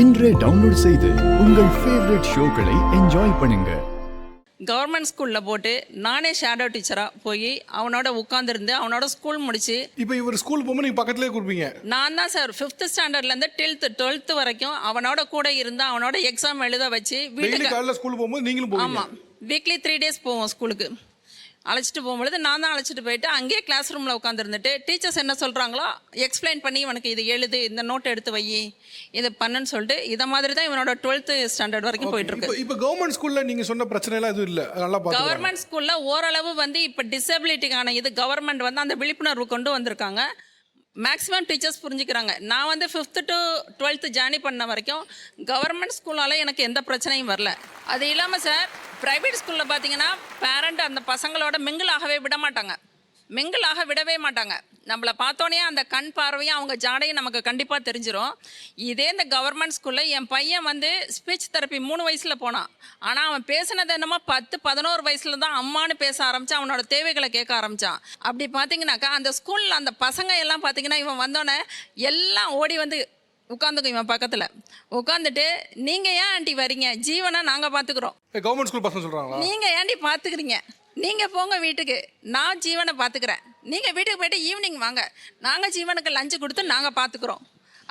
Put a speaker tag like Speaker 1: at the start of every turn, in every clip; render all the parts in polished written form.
Speaker 1: இன்றே டவுன்லோட் செய்து உங்கள் ஃபேவரட் ஷோக்களை என்ஜாய் பண்ணுங்க.
Speaker 2: கவர்மெண்ட் ஸ்கூலில் போட்டு நானே ஷேடோ டீச்சராக போய் அவனோட உட்காந்துருந்து அவனோட ஸ்கூல் முடிச்சு.
Speaker 3: இப்போ இவர் ஸ்கூல் போகும்போது நீங்கள் பக்கத்துலேயே கொடுப்பீங்க?
Speaker 2: நான் தான் சார் 5th ஸ்டாண்டர்ட்லேருந்து 12th வரைக்கும் அவனோட கூட இருந்து அவனோட எக்ஸாம் எழுத வச்சு
Speaker 3: வீட்டுக்கு காலையில் ஸ்கூல் போகும்போது நீங்களும் போவீங்க?
Speaker 2: ஆமாம், வீக்லி 3 days போவோம் ஸ்கூலுக்கு. அழைச்சிட்டு போகும்பொழுது நான் தான் அழைச்சிட்டு போயிட்டு அங்கேயே கிளாஸ் ரூமில் உட்காந்துருந்துட்டு டீச்சர்ஸ் என்ன சொல்கிறாங்களோ எக்ஸ்பிளைன் பண்ணி இவனுக்கு இது எழுது, இந்த நோட் எடுத்து வை, இது பண்ணுன்னு சொல்லிட்டு இதை மாதிரி தான் இவனோட 12th ஸ்டாண்டர்ட் வரைக்கும் போயிட்டுருக்கு.
Speaker 3: இப்போ கவர்மெண்ட் ஸ்கூலில் நீங்கள் சொன்ன பிரச்சனைலாம் எதுவும் இல்லை? நல்லா
Speaker 2: கவர்மெண்ட் ஸ்கூலில் ஓரளவு இப்போ டிசபிலிட்டிக்கான இது கவர்மெண்ட் அந்த விழிப்புணர்வு கொண்டு வந்திருக்காங்க. மேக்ஸிமம் டீச்சர்ஸ் புரிஞ்சுக்கிறாங்க. நான் 5th to 12th ஜேர்னி பண்ண வரைக்கும் கவர்மெண்ட் ஸ்கூலால் எனக்கு எந்த பிரச்சனையும் வரல. அது இல்லாமல் சார் ப்ரைவேட் ஸ்கூலில் பார்த்தீங்கன்னா பேரண்ட் அந்த பசங்களோட மிங்கிளாகவே விடவே மாட்டாங்க. நம்மளை பார்த்தோன்னே அந்த கண் பார்வையும் அவங்க ஜாடையும் நமக்கு கண்டிப்பாக தெரிஞ்சிடும். இதே இந்த கவர்மெண்ட் ஸ்கூலில் என் பையன் ஸ்பீச் தெரப்பி 3 வயசில் போனான். ஆனால் அவன் பேசினது என்னமோ 10-11 வயசில் தான் அம்மானு பேச ஆரம்பித்தான், அவனோட தேவைகளை கேட்க ஆரம்பித்தான். அப்படி பார்த்தீங்கன்னாக்கா அந்த ஸ்கூலில் அந்த பசங்க எல்லாம் பார்த்தீங்கன்னா இவன் வந்தோடனே எல்லாம் ஓடி உட்காந்துக்கும் இவன் பக்கத்தில் உட்காந்துட்டு, நீங்கள் ஏன் ஆண்டி வரீங்க, ஜீவனை நாங்கள் பார்த்துக்குறோம்.
Speaker 3: கவர்மெண்ட் ஸ்கூல் பசங்க சொல்கிறாங்களா?
Speaker 2: நீங்கள் ஏன்டி பார்த்துக்கிறீங்க, நீங்கள் போங்க வீட்டுக்கு, நான் ஜீவனை பார்த்துக்கிறேன், நீங்கள் வீட்டுக்கு போய்ட்டு ஈவினிங் வாங்க, நாங்கள் ஜீவனுக்கு லஞ்சு கொடுத்து நாங்கள் பார்த்துக்குறோம்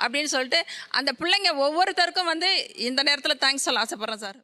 Speaker 2: அப்படின்னு சொல்லிட்டு அந்த பிள்ளைங்க ஒவ்வொருத்தருக்கும் இந்த நேரத்தில் தேங்க்ஸ் சொல்ல ஆசைப்பட்றேன் சார்.